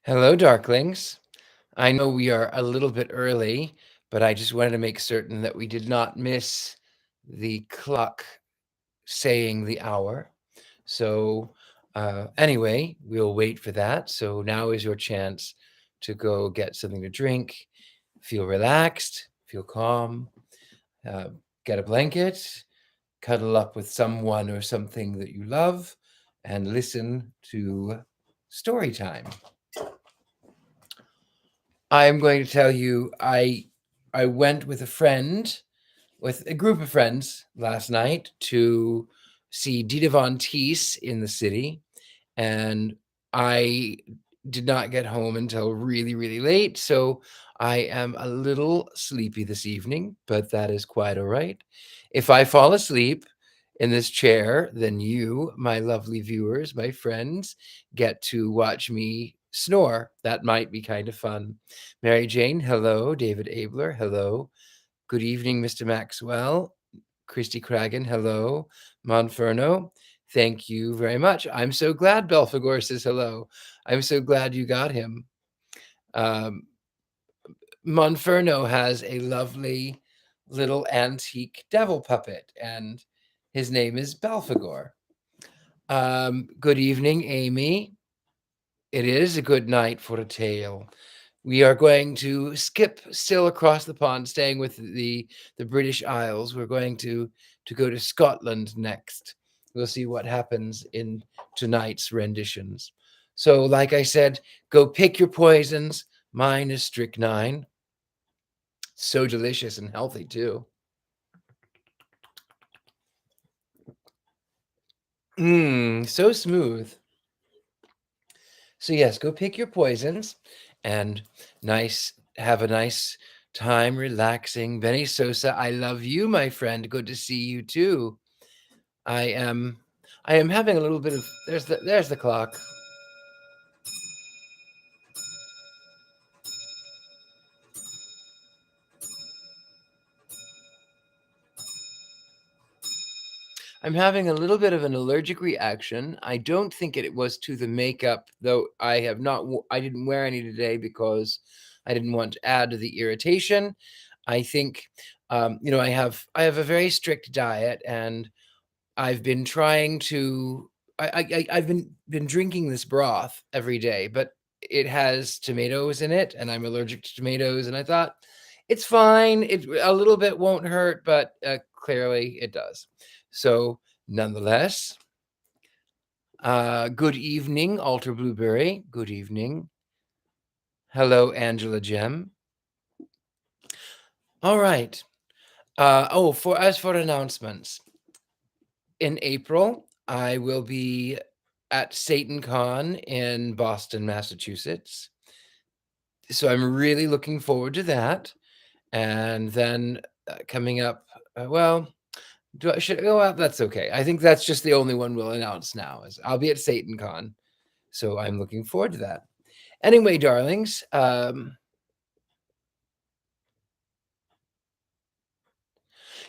Hello, Darklings. I know we are a little bit early, but I just wanted to make certain that we did not miss the clock saying the hour. So, anyway, we'll wait for that. So, now is your chance to go get something to drink, feel relaxed, feel calm, uh, get a blanket, cuddle up with someone or something that you love, and listen to story time. I'm going to tell you, I went with a friend, with a group of friends last night to see Dita Von Teese in the city, and I did not get home until really, really late, so I am a little sleepy this evening, but that is quite all right. If I fall asleep in this chair, then you, my lovely viewers, my friends, get to watch me snore. That might be kind of fun. Mary Jane, hello. David Abler, hello. Good evening, Mr. Maxwell. Christy Cragen, hello. Monferno, thank you very much. I'm so glad Belphegor says hello. I'm so glad you got him. Um, Monferno has a lovely little antique devil puppet, and his name is Belphegor. Good evening, Amy. It is a good night for a tale. We are going to skip still across the pond, staying with the British Isles. We're going to go to Scotland next. We'll see what happens in tonight's renditions. So, like I said, go pick your poisons. Mine is strychnine. So delicious and healthy too. So smooth. So yes, go pick your poisons and have a nice time relaxing. Benny Sosa, I love you, my friend. Good to see you too. I am I am having a little bit of there's the clock. I'm having a little bit of an allergic reaction. I don't think it was to the makeup, though I didn't wear any today because I didn't want to add to the irritation. I think I have a very strict diet, and I've been trying to I've been drinking this broth every day, but it has tomatoes in it, and I'm allergic to tomatoes, and I thought it's fine. It a little bit won't hurt, but clearly it does. So nonetheless, good evening, Alter Blueberry. Good evening. Hello, Angela Gem. All right. For as for announcements, in April, I will be at SatanCon in Boston, Massachusetts. So I'm really looking forward to that. And then coming up, well, that's okay. I think that's just the only one we'll announce now. Is I'll be at SatanCon, so I'm looking forward to that. Anyway, darlings,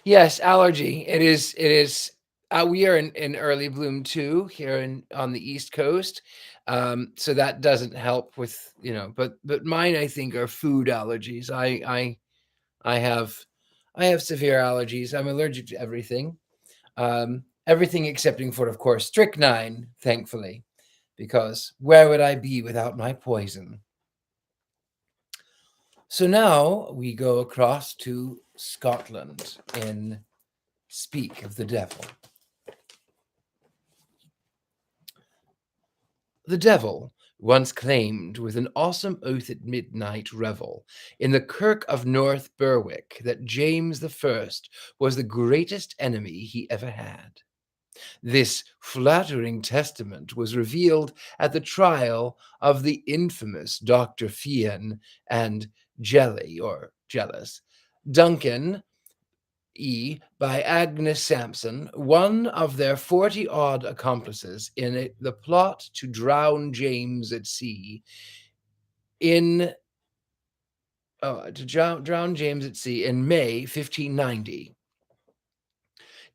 yes, allergy. It is. It is. We are in early bloom too here on the East Coast, so that doesn't help with But mine, I think, are food allergies. I have I have severe allergies. I'm allergic to everything, everything excepting for, of course, strychnine. Thankfully, because where would I be without my poison? So now we go across to Scotland in Speak of the Devil. The devil once claimed with an awesome oath at midnight revel in the kirk of North Berwick that James I was the greatest enemy he ever had. This flattering testament was revealed at the trial of the infamous Dr. Fian and Jelly, or Jealous, Duncan by Agnes Sampson, one of their 40-odd accomplices in the plot to drown James at sea in drown James at sea in May 1590.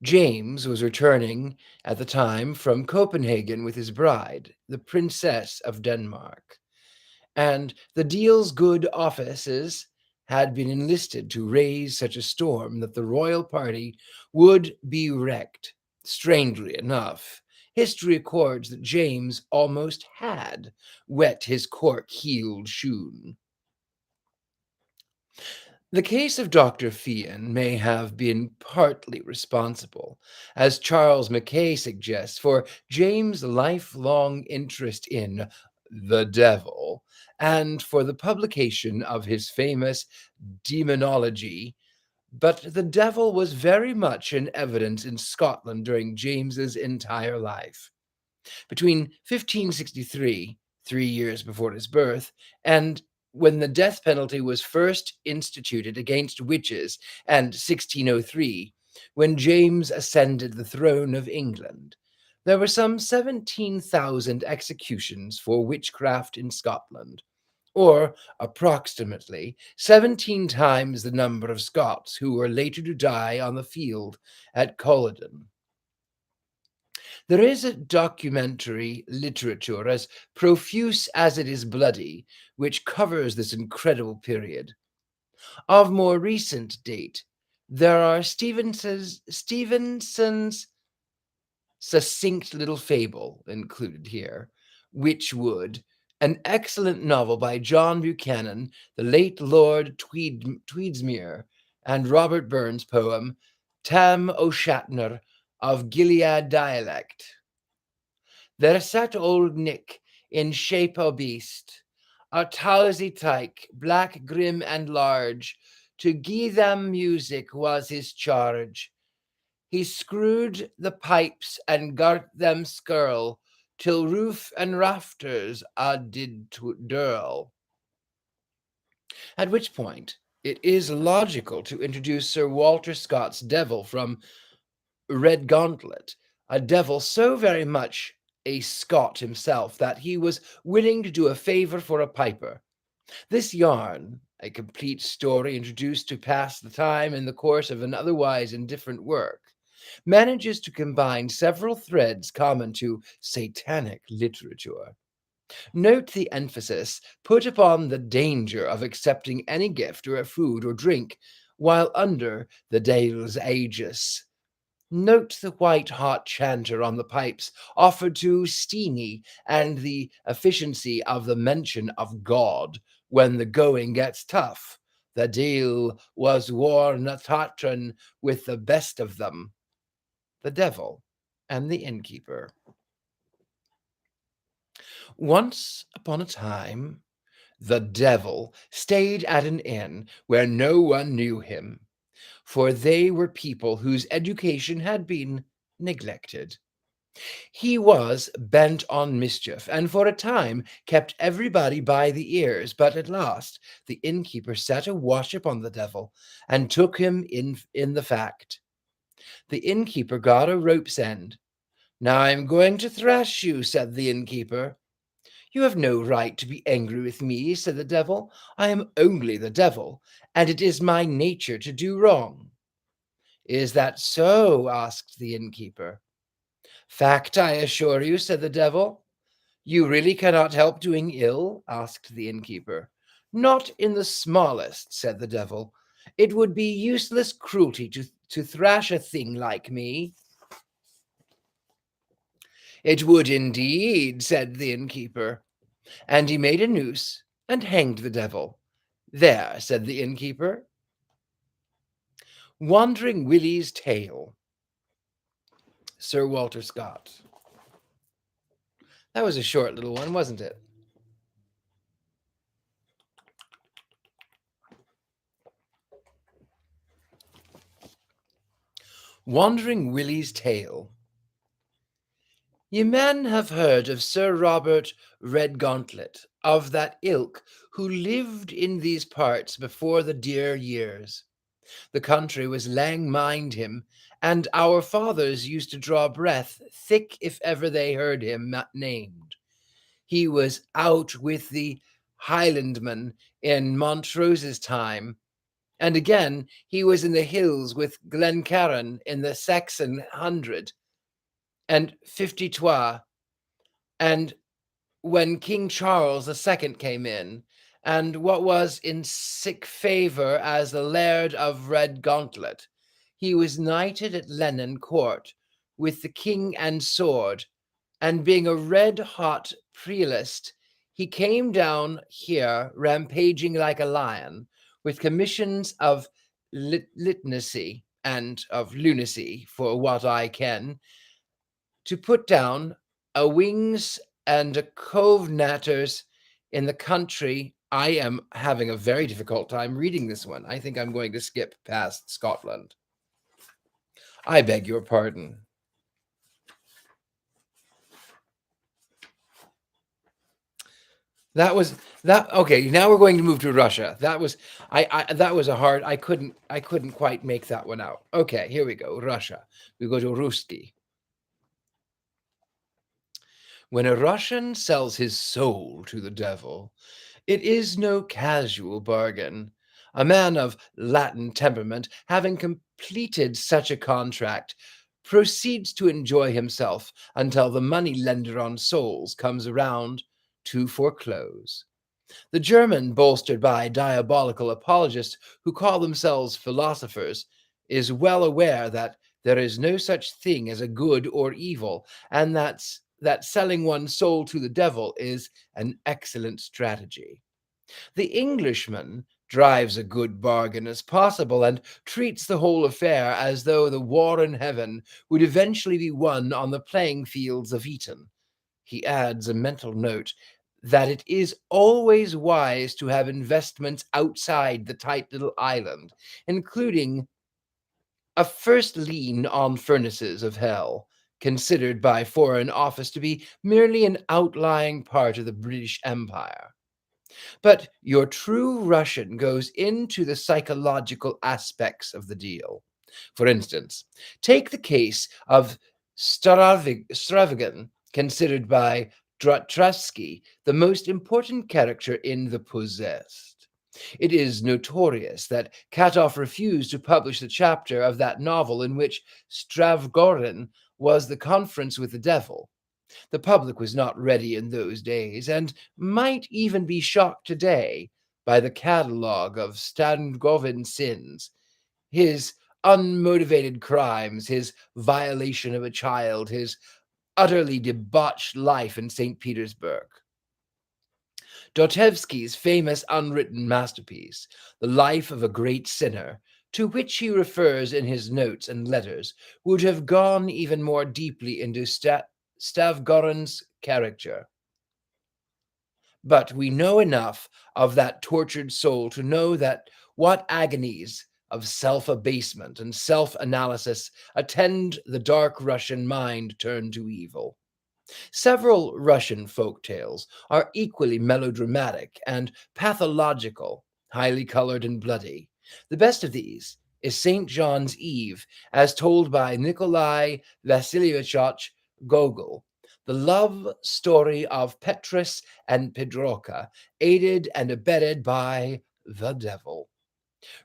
James was returning at the time from Copenhagen with his bride, the Princess of Denmark. and the deal's good offices had been enlisted to raise such a storm that the royal party would be wrecked. Strangely enough, history records that James almost had wet his cork-heeled shoon. The case of Dr. Fian may have been partly responsible, as Charles Mackay suggests, for James' lifelong interest in the devil and for the publication of his famous demonology. But the devil was very much in evidence in Scotland during James's entire life. Between 1563, 3 years before his birth, and when the death penalty was first instituted against witches, and 1603, when James ascended the throne of England, there were some 17,000 executions for witchcraft in Scotland, or approximately 17 times the number of Scots who were later to die on the field at Culloden. There is a documentary literature as profuse as it is bloody, which covers this incredible period. Of more recent date, there are Stevenson's succinct little fable included here, Witchwood, an excellent novel by John Buchanan, the late Lord Tweedsmuir, and Robert Burns' poem Tam O'Shanter of Gilead Dialect. There sat old Nick in shape o' beast, a towsy tyke, black, grim, and large. To gie them music was his charge. He screwed the pipes and gart them skirl, till roof and rafters a did dirl. At which point, it is logical to introduce Sir Walter Scott's devil from Redgauntlet, a devil so very much a Scot himself that he was willing to do a favor for a piper. This yarn, a complete story introduced to pass the time in the course of an otherwise indifferent work, manages to combine several threads common to satanic literature. Note the emphasis put upon the danger of accepting any gift or food or drink while under the Deil's aegis. Note the white-hot chanter on the pipes offered to Steenie and the efficiency of the mention of God when the going gets tough. The deal was worn a tartan with the best of them, the devil and the innkeeper. Once upon a time, the devil stayed at an inn where no one knew him, for they were people whose education had been neglected. He was bent on mischief, and for a time kept everybody by the ears, but at last the innkeeper set a watch upon the devil, and took him in the fact. The innkeeper got a rope's end. "Now I am going to thrash you," said the innkeeper. "You have no right to be angry with me," said the devil. "I am only the devil, and it is my nature to do wrong." "Is that so?" asked the innkeeper. "Fact, I assure you," said the devil. "You really cannot help doing ill?" asked the innkeeper. "Not in the smallest," said the devil. "It would be useless cruelty to thrash a thing like me." "It would indeed," said the innkeeper. And he made a noose and hanged the devil. "There," said the innkeeper. Wandering Willie's Tale, Sir Walter Scott. That was a short little one, wasn't it? Wandering Willie's Tale. Ye men have heard of Sir Robert Redgauntlet, of that ilk, who lived in these parts before the dear years. The country was lang mind him, and our fathers used to draw breath thick if ever they heard him named. He was out with the Highlandmen in Montrose's time, and again he was in the hills with Glencairn in the Saxon 100 and 52, and when King Charles II came in, and what was in sick favor as the Laird of Redgauntlet. He was knighted at Lennon Court with the king and sword, and being a red-hot prealist, he came down here rampaging like a lion, with commissions of literacy and of lunacy, for what I ken, to put down a wings and a cove natters in the country. I am having a very difficult time reading this one. I think I'm going to skip past Scotland. I beg your pardon. That was that. Okay, now we're going to move to Russia. That was that was a hard. I couldn't quite make that one out. Okay, here we go. Russia. We go to Ruski. When a Russian sells his soul to the devil, it is no casual bargain. A man of Latin temperament, having completed such a contract, proceeds to enjoy himself until the money lender on souls comes around to foreclose. The German, bolstered by diabolical apologists who call themselves philosophers, is well aware that there is no such thing as a good or evil, and that selling one's soul to the devil is an excellent strategy. The Englishman drives a good bargain as possible and treats the whole affair as though the war in heaven would eventually be won on the playing fields of Eton. He adds a mental note that it is always wise to have investments outside the tight little island, including a first lien on furnaces of hell, considered by Foreign Office to be merely an outlying part of the British Empire. But your true Russian goes into the psychological aspects of the deal. For instance, take the case of Stravagan, considered by Dratrovsky the most important character in The Possessed. It is notorious that Katov refused to publish the chapter of that novel in which Stravgorin was the conference with the devil. The public was not ready in those days, and might even be shocked today by the catalogue of Stangovin's sins, his unmotivated crimes, his violation of a child, his utterly debauched life in St. Petersburg. Dostoevsky's famous unwritten masterpiece, The Life of a Great Sinner, to which he refers in his notes and letters, would have gone even more deeply into Stavgorin's character. But we know enough of that tortured soul to know that what agonies of self-abasement and self-analysis attend the dark Russian mind turned to evil. Several Russian folk tales are equally melodramatic and pathological, highly colored and bloody. The best of these is St. John's Eve, as told by Nikolai Vasilievich Gogol, the love story of Petrus and Pedroka, aided and abetted by the devil.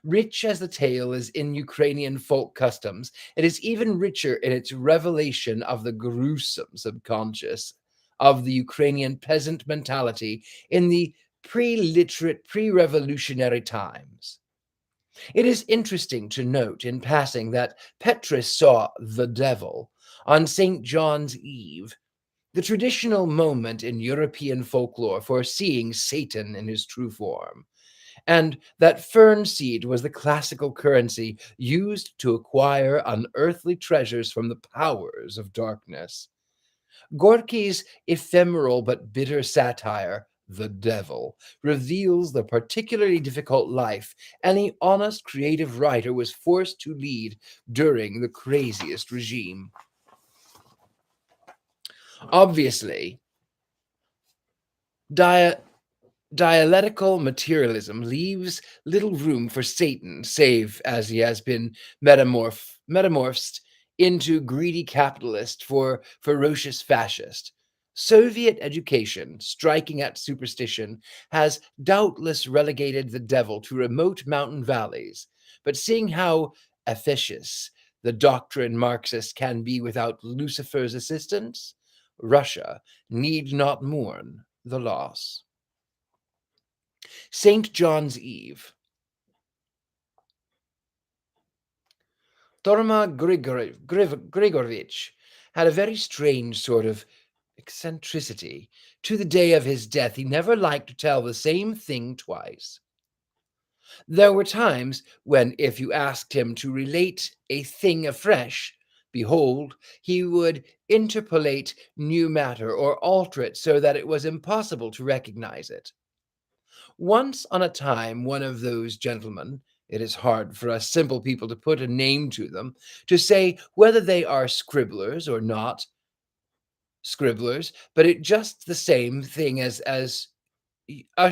Rich as the tale is in Ukrainian folk customs, it is even richer in its revelation of the gruesome subconscious of the Ukrainian peasant mentality in the pre-literate, pre-revolutionary times. It is interesting to note in passing that Petrus saw the devil on St. John's Eve, the traditional moment in European folklore for seeing Satan in his true form, and that fern seed was the classical currency used to acquire unearthly treasures from the powers of darkness. Gorky's ephemeral but bitter satire, The Devil, reveals the particularly difficult life any honest creative writer was forced to lead during the craziest regime. Obviously, dialectical materialism leaves little room for Satan, save as he has been metamorphosed into greedy capitalist for ferocious fascist. Soviet education, striking at superstition, has doubtless relegated the devil to remote mountain valleys, but seeing how efficacious the doctrine Marxist can be without Lucifer's assistance, Russia need not mourn the loss. St. John's Eve. Torma Grigorovich had a very strange sort of eccentricity. To the day of his death, he never liked to tell the same thing twice. There were times when, if you asked him to relate a thing afresh, behold, he would interpolate new matter or alter it so that it was impossible to recognize it. Once on a time, one of those gentlemen, it is hard for us simple people to put a name to them, to say whether they are scribblers or not scribblers, but it just the same thing as us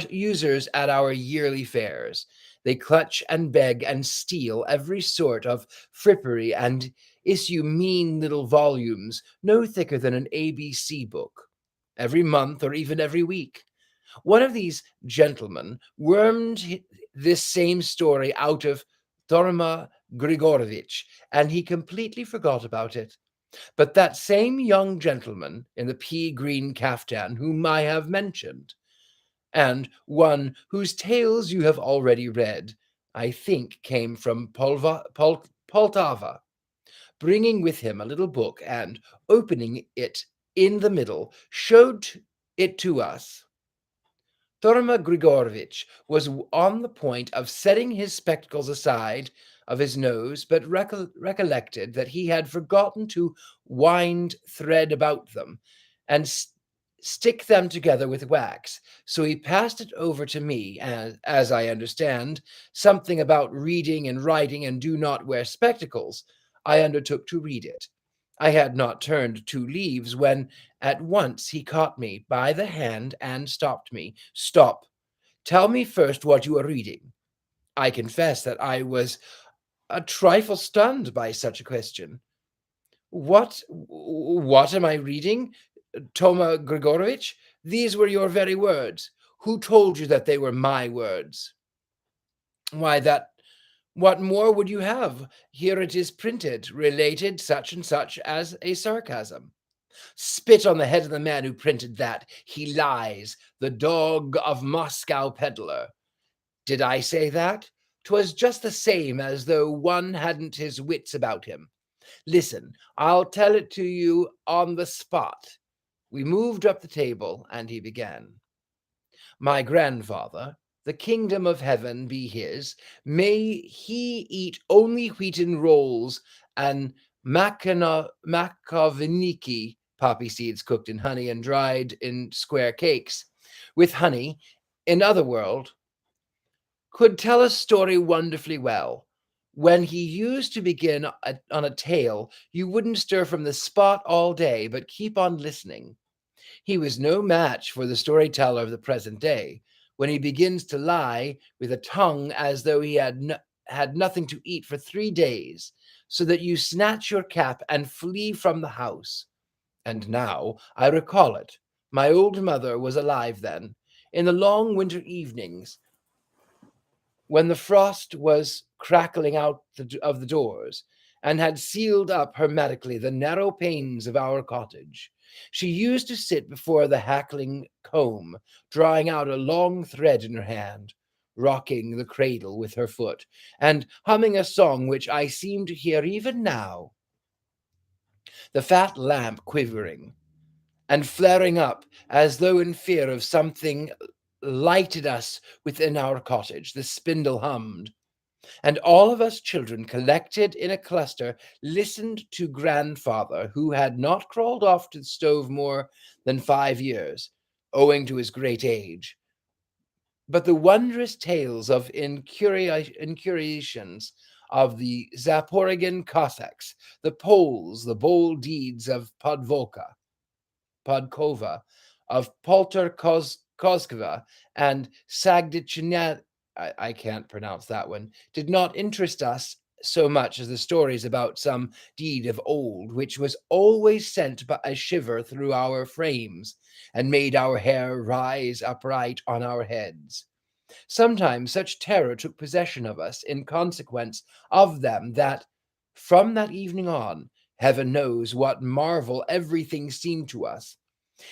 users at our yearly fairs. They clutch and beg and steal every sort of frippery and issue mean little volumes no thicker than an ABC book, every month or even every week. One of these gentlemen wormed this same story out of Torma Grigorovich, and he completely forgot about it. But that same young gentleman in the pea green caftan whom I have mentioned, and one whose tales you have already read, I think came from Poltava, bringing with him a little book and, opening it in the middle, showed it to us. Torma Grigorovich was on the point of setting his spectacles aside of his nose, but recollected that he had forgotten to wind thread about them and stick them together with wax. So he passed it over to me, as I understand, something about reading and writing and do not wear spectacles. I undertook to read it. I had not turned 2 leaves when at once he caught me by the hand and stopped me. Stop. Tell me first what you are reading. I confess that I was a trifle stunned by such a question. What am I reading? Toma Grigorovich? These were your very words. Who told you that they were my words? Why, what more would you have? Here it is printed, related such and such as a sarcasm. Spit on the head of the man who printed that. He lies, the dog of Moscow peddler. Did I say that? 'Twas just the same as though one hadn't his wits about him. Listen, I'll tell it to you on the spot. We moved up the table, and he began. My grandfather, the kingdom of heaven be his, may he eat only wheaten rolls and makoviniki, poppy seeds cooked in honey and dried in square cakes, with honey, in other world, could tell a story wonderfully well. When he used to begin on a tale, you wouldn't stir from the spot all day, but keep on listening. He was no match for the storyteller of the present day, when he begins to lie with a tongue as though he had nothing to eat for 3 days, so that you snatch your cap and flee from the house. And now I recall it. My old mother was alive then, in the long winter evenings, when the frost was crackling out of the doors, and had sealed up hermetically the narrow panes of our cottage. She used to sit before the hackling comb, drawing out a long thread in her hand, rocking the cradle with her foot, and humming a song which I seem to hear even now. The fat lamp quivering and flaring up as though in fear of something lighted us within our cottage. The spindle hummed, and all of us children collected in a cluster listened to grandfather, who had not crawled off to the stove more than 5 years, owing to his great age. But the wondrous tales of incurations of the Zaporogian Cossacks, the Poles, the bold deeds of Podkova, of Polter Koskova, and Sagdichina, I can't pronounce that one, did not interest us so much as the stories about some deed of old, which was always sent by a shiver through our frames, and made our hair rise upright on our heads. Sometimes such terror took possession of us in consequence of them that, from that evening on, Heaven knows what marvel everything seemed to us.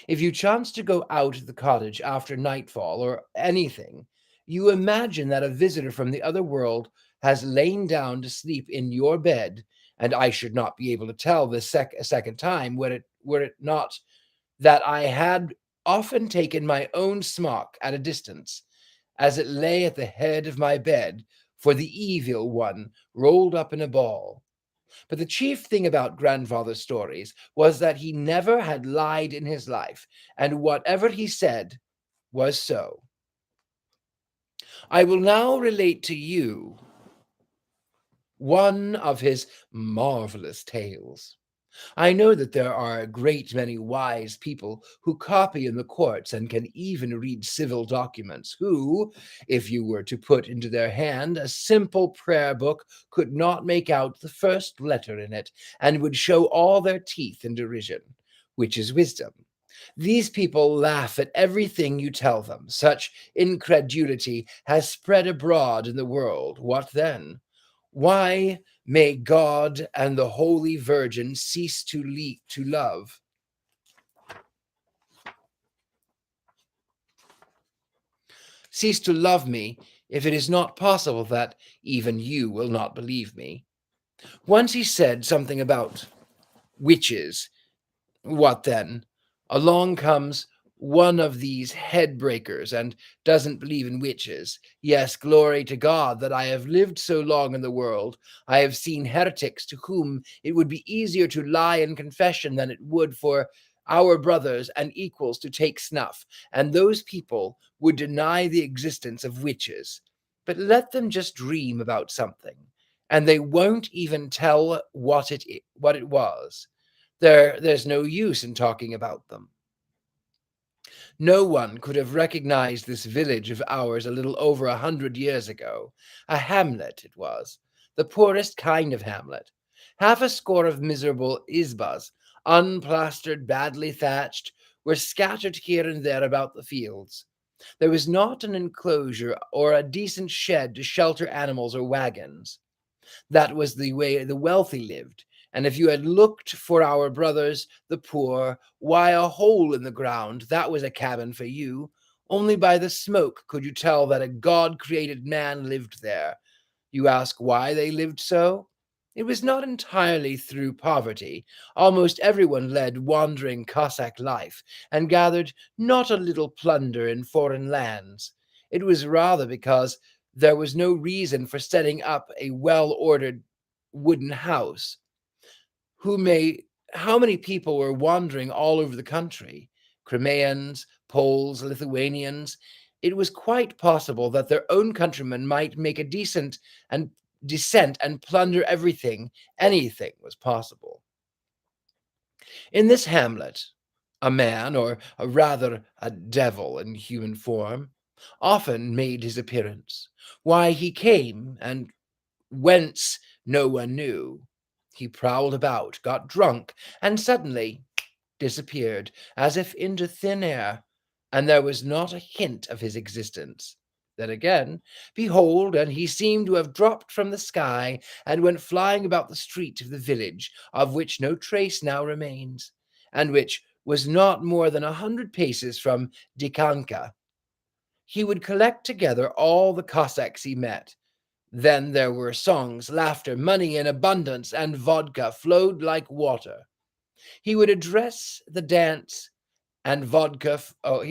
If you chance to go out of the cottage after nightfall or anything, you imagine that a visitor from the other world has lain down to sleep in your bed, and I should not be able to tell this a second time were it not that I had often taken my own smock at a distance, as it lay at the head of my bed, for the evil one rolled up in a ball. But the chief thing about grandfather's stories was that he never had lied in his life, and whatever he said was so. I will now relate to you one of his marvelous tales. I know that there are a great many wise people who copy in the courts and can even read civil documents, who, if you were to put into their hand a simple prayer book, could not make out the first letter in it, and would show all their teeth in derision, which is wisdom. These people laugh at everything you tell them. Such incredulity has spread abroad in the world. What then? Why may God and the Holy Virgin cease to love? Cease to love me, if it is not possible that even you will not believe me. Once he said something about witches. What then? Along comes one of these head breakers and doesn't believe in witches. Yes, glory to God that I have lived so long in the world. I have seen heretics to whom it would be easier to lie in confession than it would for our brothers and equals to take snuff, and those people would deny the existence of witches. But let them just dream about something, and they won't even tell what it was. There's no use in talking about them. No one could have recognized this village of ours a little over 100 years ago. A hamlet it was, the poorest kind of hamlet. Half a score of miserable isbas, unplastered, badly thatched, were scattered here and there about the fields. There was not an enclosure or a decent shed to shelter animals or wagons. That was the way the wealthy lived. And if you had looked for our brothers, the poor, why, a hole in the ground, that was a cabin for you. Only by the smoke could you tell that a God created man lived there. You ask why they lived so? It was not entirely through poverty. Almost everyone led wandering Cossack life and gathered not a little plunder in foreign lands. It was rather because there was no reason for setting up a well-ordered wooden house. Who may How many people were wandering all over the country? Crimeans, Poles, Lithuanians. It was quite possible that their own countrymen might make a decent and descent and plunder everything. Anything was possible. In this hamlet, a man, or rather a devil in human form, often made his appearance. Why he came and whence no one knew. He prowled about, got drunk, and suddenly disappeared, as if into thin air, and there was not a hint of his existence. Then again, behold, and he seemed to have dropped from the sky and went flying about the street of the village, of which no trace now remains, and which was not more than 100 paces from Dikanka. He would collect together all the Cossacks he met. Then there were songs, laughter, money in abundance, and vodka flowed like water. He would address the dance and he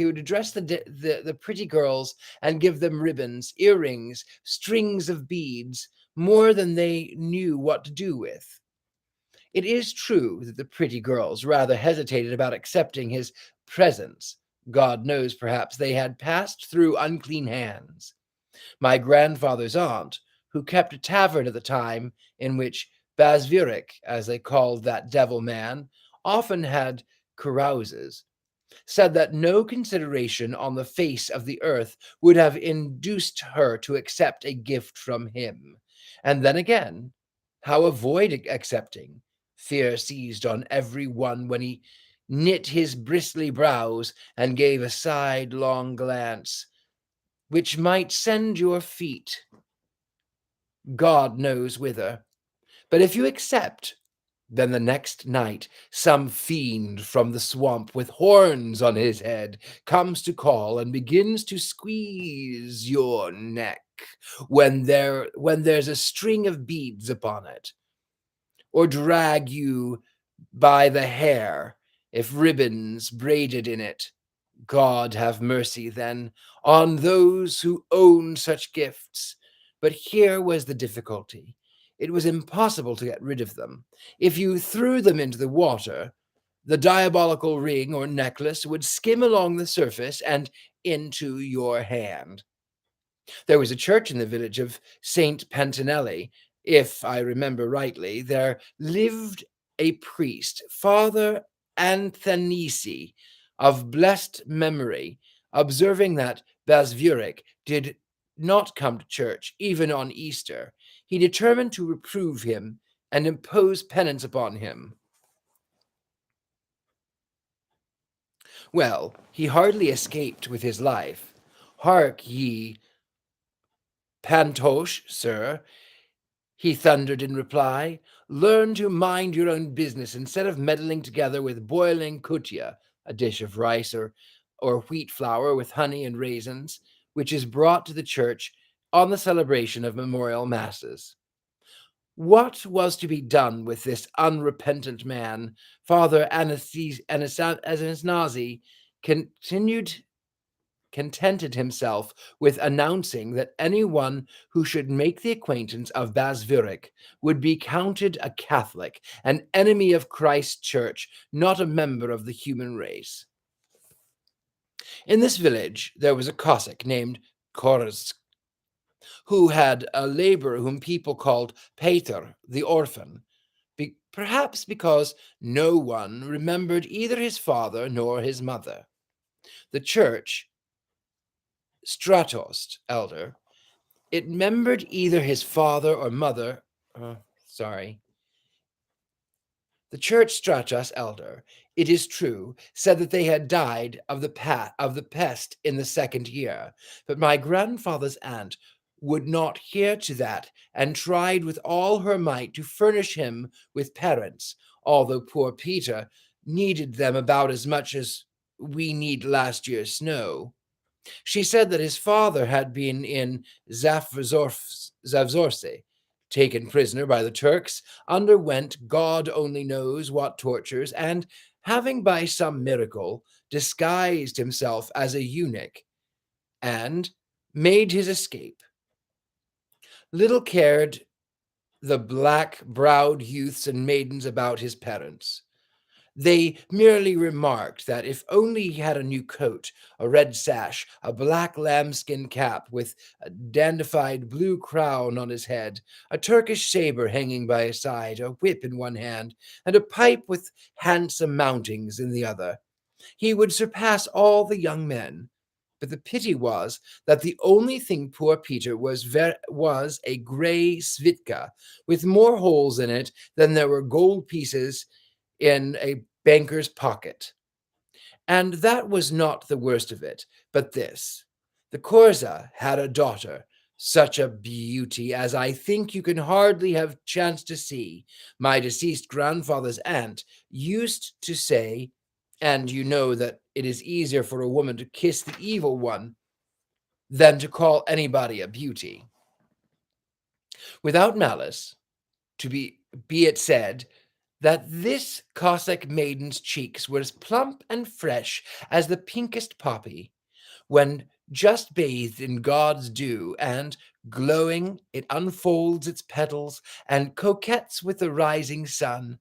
would address the pretty girls and give them ribbons, earrings, strings of beads, more than they knew what to do with. It is true that the pretty girls rather hesitated about accepting his presents. God knows, perhaps they had passed through unclean hands. My grandfather's aunt, who kept a tavern at the time, in which Basvirik, as they called that devil man, often had carouses, said that no consideration on the face of the earth would have induced her to accept a gift from him. And then again, how avoid accepting? Fear seized on every one when he knit his bristly brows and gave a sidelong glance, which might send your feet God knows whither. But if you accept, Then the next night, some fiend from the swamp with horns on his head comes to call and begins to squeeze your neck when there's a string of beads upon it, or drag you by the hair if ribbons braided in it. God have mercy, then, on those who own such gifts. But here was the difficulty. It was impossible to get rid of them. If you threw them into the water, the diabolical ring or necklace would skim along the surface and into your hand. There was a church in the village of St. Pantanelli. If I remember rightly, there lived a priest, Father Anthanisi, of blessed memory, observing that Basvurik did not come to church even on Easter. He determined to reprove him and impose penance upon him. Well, he hardly escaped with his life. Hark ye, Pantosh, sir, he thundered in reply. Learn to mind your own business instead of meddling together with boiling kutia, a dish of rice or wheat flour with honey and raisins, which is brought to the church on the celebration of memorial masses. What was to be done with this unrepentant man? Father Anasnazi contented himself with announcing that anyone who should make the acquaintance of Basvurik would be counted a Catholic, an enemy of Christ's church, not a member of the human race. In this village, there was a Cossack named Korsk, who had a laborer whom people called Peter the orphan, perhaps because no one remembered either his father nor his mother. The church, Stratost elder, it remembered either his father or mother. The church Stratos elder, it is true, said that they had died of the pest in the second year, but my grandfather's aunt would not hear to that, and tried with all her might to furnish him with parents, although poor Peter needed them about as much as we need last year's snow. She said that his father had been in Zavzorce, taken prisoner by the Turks, underwent God only knows what tortures, and, having by some miracle disguised himself as a eunuch, and made his escape. Little cared the black-browed youths and maidens about his parents. They merely remarked that if only he had a new coat, a red sash, a black lambskin cap with a dandified blue crown on his head, a Turkish saber hanging by his side, a whip in one hand, and a pipe with handsome mountings in the other, he would surpass all the young men. But the pity was that the only thing poor Peter was a grey svitka with more holes in it than there were gold pieces in a banker's pocket. And that was not the worst of it, but this. The Korza had a daughter, such a beauty as I think you can hardly have chanced to see. My deceased grandfather's aunt used to say, and you know that it is easier for a woman to kiss the evil one than to call anybody a beauty. Without malice, be it said, that this Cossack maiden's cheeks were as plump and fresh as the pinkest poppy, when just bathed in God's dew, and, glowing, it unfolds its petals and coquettes with the rising sun.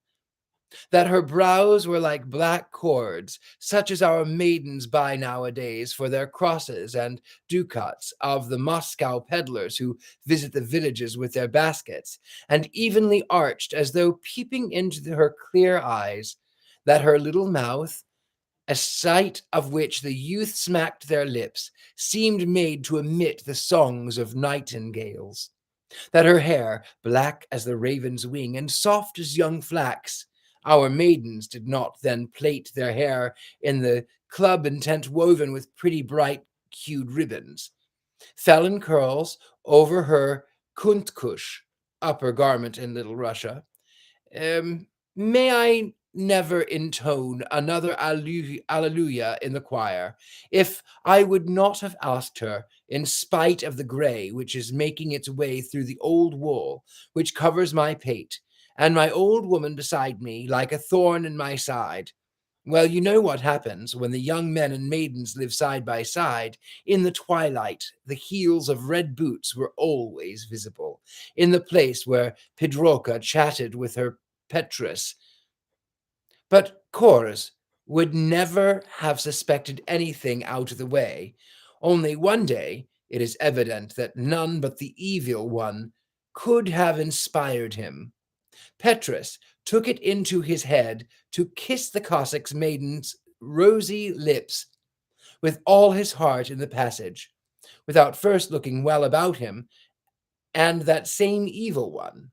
That her brows were like black cords, such as our maidens buy nowadays for their crosses and ducats of the Moscow peddlers who visit the villages with their baskets, and evenly arched as though peeping into her clear eyes, that her little mouth, a sight of which the youth smacked their lips, seemed made to emit the songs of nightingales, that her hair, black as the raven's wing and soft as young flax, our maidens did not then plait their hair in the club intent woven with pretty bright hued ribbons, fell in curls over her kuntkush, upper garment in Little Russia, May I never intone another alleluia in the choir, if I would not have asked her, in spite of the grey which is making its way through the old wool which covers my pate, and my old woman beside me like a thorn in my side. Well, you know what happens when the young men and maidens live side by side. In the twilight, the heels of red boots were always visible, in the place where Pidroka chatted with her Petrus. But Cors would never have suspected anything out of the way. Only one day, it is evident that none but the evil one could have inspired him. Petrus took it into his head to kiss the Cossack's maiden's rosy lips with all his heart in the passage, without first looking well about him, and that same evil one,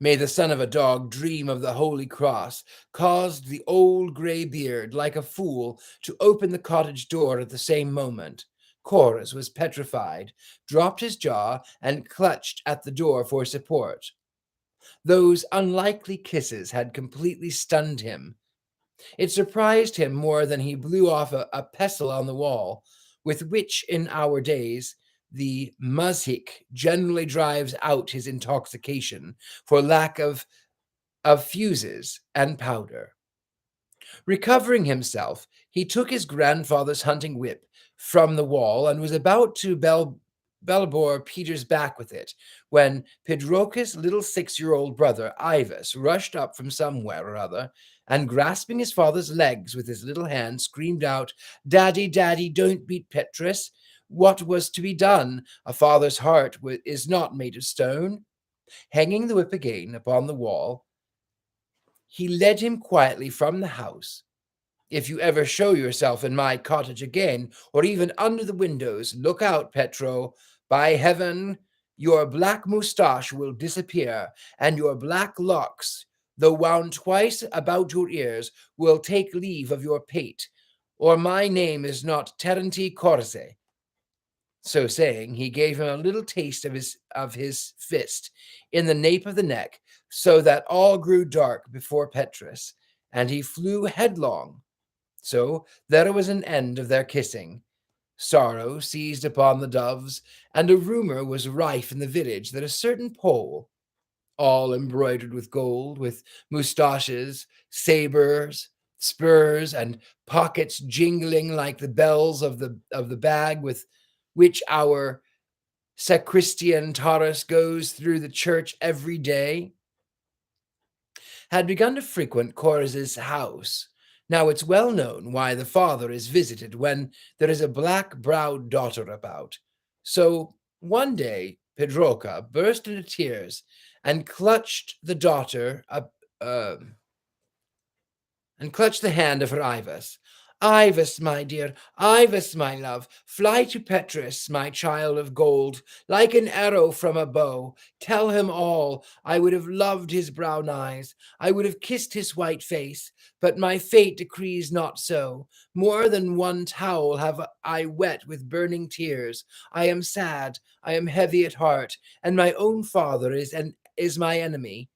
may the son of a dog dream of the holy cross, caused the old grey beard, like a fool, to open the cottage door at the same moment. Chorus was petrified, dropped his jaw, and clutched at the door for support. Those unlikely kisses had completely stunned him. It surprised him more than he blew off a pestle on the wall, with which in our days the muzhik generally drives out his intoxication for lack of fuses and powder. Recovering himself, he took his grandfather's hunting whip from the wall and was about to bellbore Peter's back with it, when Pidroka's little 6-year-old brother, Ivas, rushed up from somewhere or other, and grasping his father's legs with his little hand, screamed out, "Daddy, Daddy, don't beat Petrus. What was to be done? A father's heart is not made of stone." Hanging the whip again upon the wall, he led him quietly from the house. "If you ever show yourself in my cottage again, or even under the windows, look out, Petro. By heaven, your black moustache will disappear, and your black locks, though wound twice about your ears, will take leave of your pate, or my name is not Terenti Corse." So saying, he gave him a little taste of his fist in the nape of the neck, so that all grew dark before Petrus, and he flew headlong. So there was an end of their kissing. Sorrow seized upon the doves, and a rumor was rife in the village that a certain Pole, all embroidered with gold, with moustaches, sabers, spurs, and pockets jingling like the bells of the bag with which our sacristan Taurus goes through the church every day, had begun to frequent Chorus's house. Now it's well known why the father is visited when there is a black-browed daughter about. So one day Pedroca burst into tears and clutched the daughter uh, and clutched the hand of her Ivas. "Ivas, my dear, Ivas, my love, fly to Petrus, my child of gold, like an arrow from a bow. Tell him all. I would have loved his brown eyes. I would have kissed his white face, but my fate decrees not so. More than one towel have I wet with burning tears. I am sad, I am heavy at heart, and my own father is my enemy.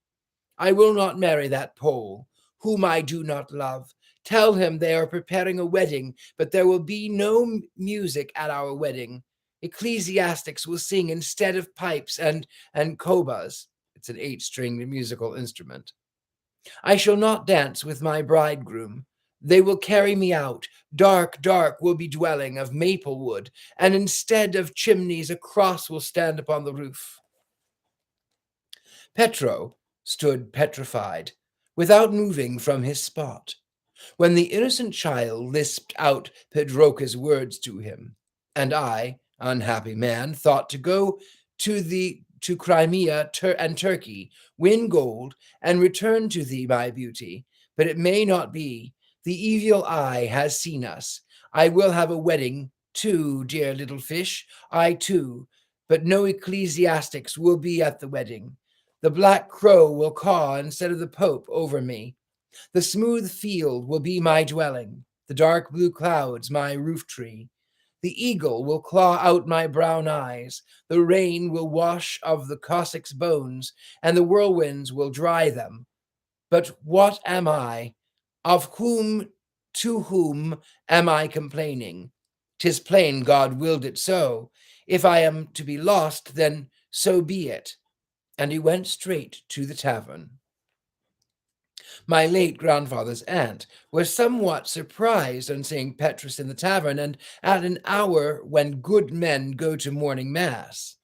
I will not marry that Pole, whom I do not love. Tell him they are preparing a wedding, but there will be no music at our wedding. Ecclesiastics will sing instead of pipes and kobas." It's an 8-stringed musical instrument. "I shall not dance with my bridegroom. They will carry me out. Dark, dark will be dwelling of maple wood, and instead of chimneys, a cross will stand upon the roof." Petro stood petrified, without moving from his spot, when the innocent child lisped out Pedroca's words to him, and I, unhappy man, thought to go to Crimea and Turkey, win gold, and return to thee, my beauty. But it may not be. The evil eye has seen us. I will have a wedding too, dear little fish, I too, but no ecclesiastics will be at the wedding. The black crow will caw instead of the Pope over me. The smooth field will be my dwelling, the dark blue clouds my roof tree. The eagle will claw out my brown eyes, the rain will wash of the Cossack's bones, and the whirlwinds will dry them. But what am I? Of whom, to whom am I complaining? 'Tis plain God willed it so. If I am to be lost, then so be it. And he went straight to the tavern. My late grandfather's aunt was somewhat surprised on seeing Petrus in the tavern, and at an hour when good men go to morning mass,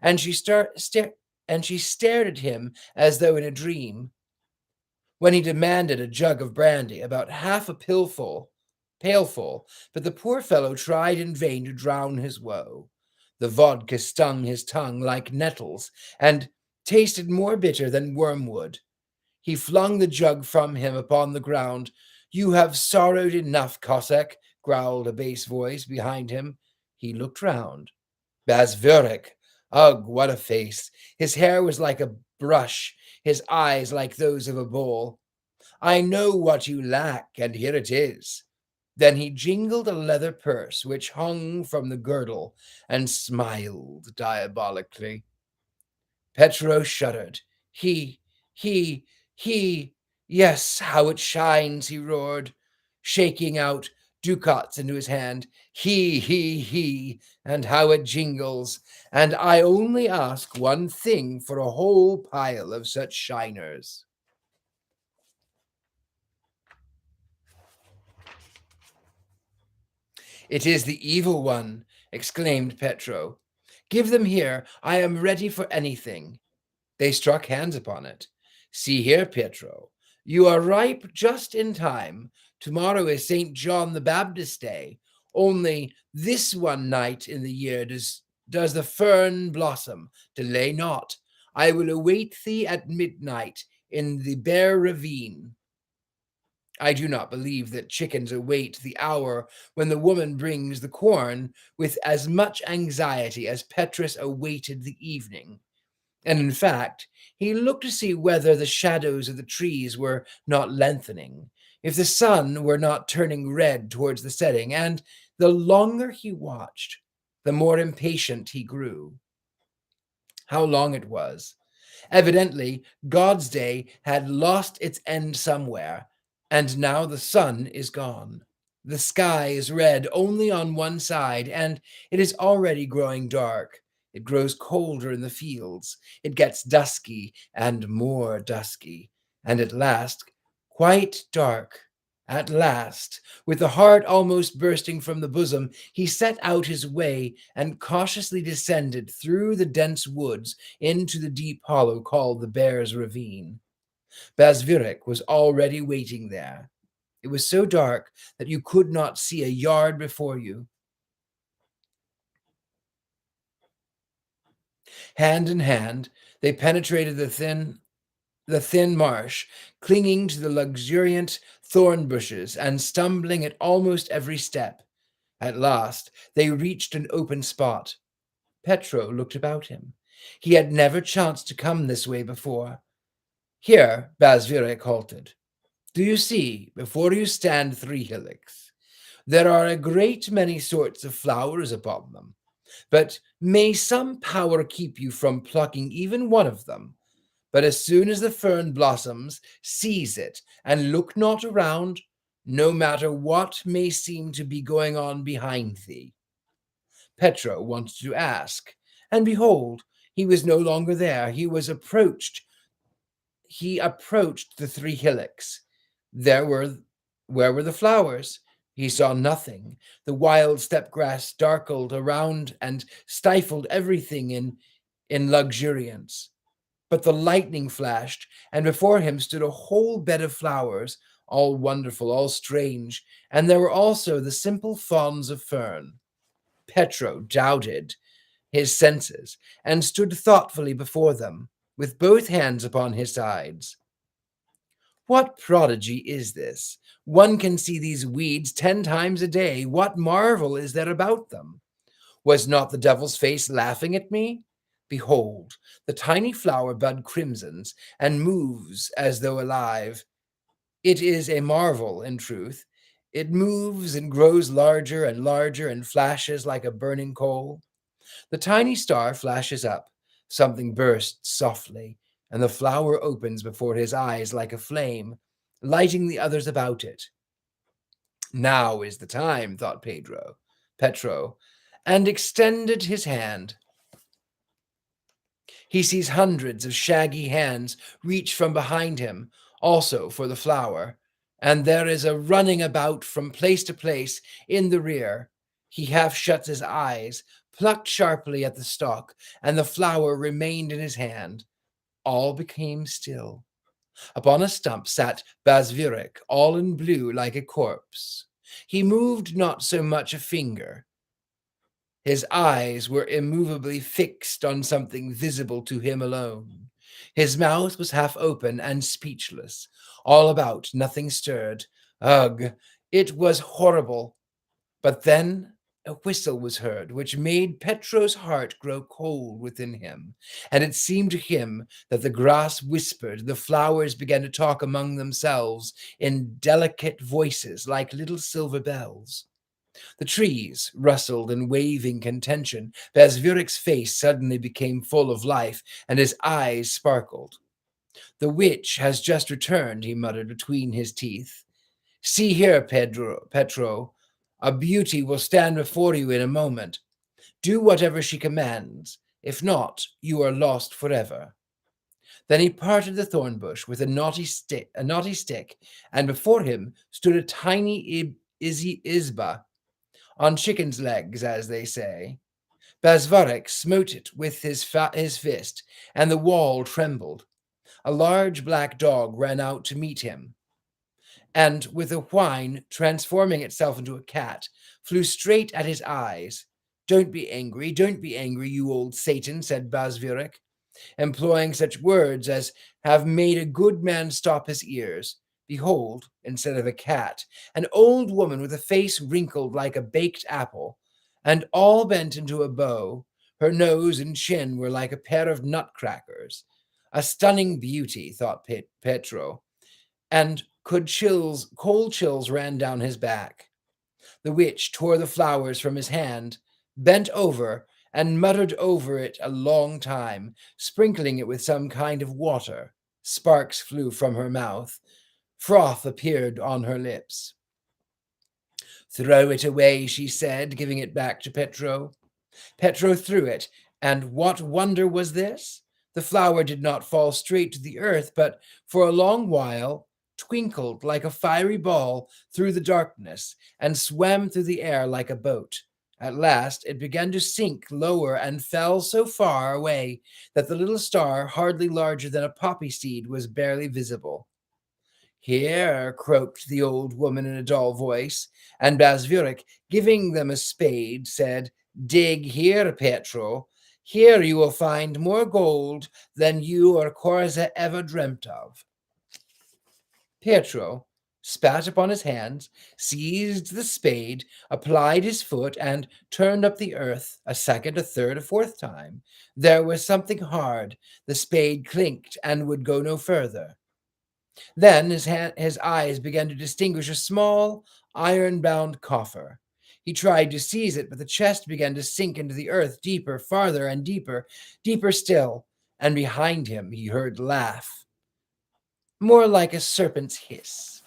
and she stared at him as though in a dream. When he demanded a jug of brandy, about half a pailful, but the poor fellow tried in vain to drown his woe. The vodka stung his tongue like nettles, and tasted more bitter than wormwood. He flung the jug from him upon the ground. "You have sorrowed enough, Cossack," growled a bass voice behind him. He looked round. Basvurek! Ugh, what a face! His hair was like a brush, his eyes like those of a bull. "I know what you lack, and here it is." Then he jingled a leather purse which hung from the girdle and smiled diabolically. Petro shuddered. He, he, yes, how it shines, he roared, shaking out ducats into his hand. He, and how it jingles. And I only ask one thing for a whole pile of such shiners. "It is the evil one," exclaimed Petro. "Give them here. I am ready for anything." They struck hands upon it. "See here, Pietro, you are ripe just in time. Tomorrow is St. John the Baptist Day. Only this one night in the year does the fern blossom. Delay not. I will await thee at midnight in the bare ravine." I do not believe that chickens await the hour when the woman brings the corn with as much anxiety as Petrus awaited the evening. And in fact, he looked to see whether the shadows of the trees were not lengthening, if the sun were not turning red towards the setting, and the longer he watched, the more impatient he grew. How long it was! Evidently, God's day had lost its end somewhere, and now the sun is gone. The sky is red only on one side, and it is already growing dark. It grows colder in the fields. It gets dusky and more dusky, and at last, quite dark. At last, with the heart almost bursting from the bosom, he set out his way and cautiously descended through the dense woods into the deep hollow called the Bear's Ravine. Basvurek was already waiting there. It was so dark that you could not see a yard before you. Hand in hand, they penetrated the thin marsh, clinging to the luxuriant thorn bushes and stumbling at almost every step. At last, they reached an open spot. Petro looked about him. He had never chanced to come this way before. Here Basvurek halted. "Do you see, before you stand 3 hillocks? There are a great many sorts of flowers upon them. But may some power keep you from plucking even one of them. But as soon as the fern blossoms, seize it, and look not around, no matter what may seem to be going on behind thee." Petro wanted to ask, and behold, he was no longer there. He approached the 3 hillocks. Where were the flowers? He saw nothing. The wild steppe grass darkled around and stifled everything in luxuriance. But the lightning flashed, and before him stood a whole bed of flowers, all wonderful, all strange, and there were also the simple fawns of fern. Petro doubted his senses and stood thoughtfully before them, with both hands upon his sides. What prodigy is this? One can see these weeds 10 times a day. What marvel is there about them? Was not the devil's face laughing at me? Behold, the tiny flower bud crimsons and moves as though alive. It is a marvel, in truth. It moves and grows larger and flashes like a burning coal. The tiny star flashes up. Something bursts softly, and the flower opens before his eyes like a flame, lighting the others about it. Now is the time, thought Petro, and extended his hand. He sees hundreds of shaggy hands reach from behind him, also for the flower, and there is a running about from place to place in the rear. He half shuts his eyes, plucked sharply at the stalk, and the flower remained in his hand. All became still. Upon a stump sat Basvirik, all in blue like a corpse. He moved not so much a finger. His eyes were immovably fixed on something visible to him alone. His mouth was half open and speechless. All about, nothing stirred. Ugh, it was horrible. But then a whistle was heard, which made Petro's heart grow cold within him, and it seemed to him that the grass whispered, the flowers began to talk among themselves in delicate voices like little silver bells. The trees rustled in waving contention. Basvirik's face suddenly became full of life, and his eyes sparkled. "The witch has just returned," he muttered between his teeth. "See here, Petro, a beauty will stand before you in a moment. Do whatever she commands. If not, you are lost forever." Then he parted the thorn bush with a knotty stick, and before him stood a tiny izba, on chicken's legs, as they say. Basvarik smote it with his fist, and the wall trembled. A large black dog ran out to meet him, and with a whine, transforming itself into a cat, flew straight at his eyes. Don't be angry, you old Satan," said Basvirik, employing such words as have made a good man stop his ears. Behold, instead of a cat, an old woman with a face wrinkled like a baked apple, and all bent into a bow. Her nose and chin were like a pair of nutcrackers. A stunning beauty, thought Petro, and cold chills ran down his back. The witch tore the flowers from his hand, bent over, and muttered over it a long time, sprinkling it with some kind of water. Sparks flew from her mouth. Froth appeared on her lips. "Throw it away," she said, giving it back to Petro. Petro threw it, and what wonder was this? The flower did not fall straight to the earth, but for a long while twinkled like a fiery ball through the darkness, and swam through the air like a boat. At last it began to sink lower and fell so far away that the little star, hardly larger than a poppy seed, was barely visible. "Here," croaked the old woman in a dull voice, and Basvirik, giving them a spade, said, "Dig here, Petro. Here you will find more gold than you or Korza ever dreamt of." Petro spat upon his hands, seized the spade, applied his foot, and turned up the earth a second, a third, a fourth time. There was something hard. The spade clinked and would go no further. Then his eyes began to distinguish a small, iron-bound coffer. He tried to seize it, but the chest began to sink into the earth deeper, farther, and deeper, deeper still, and behind him he heard laugh, more like a serpent's hiss.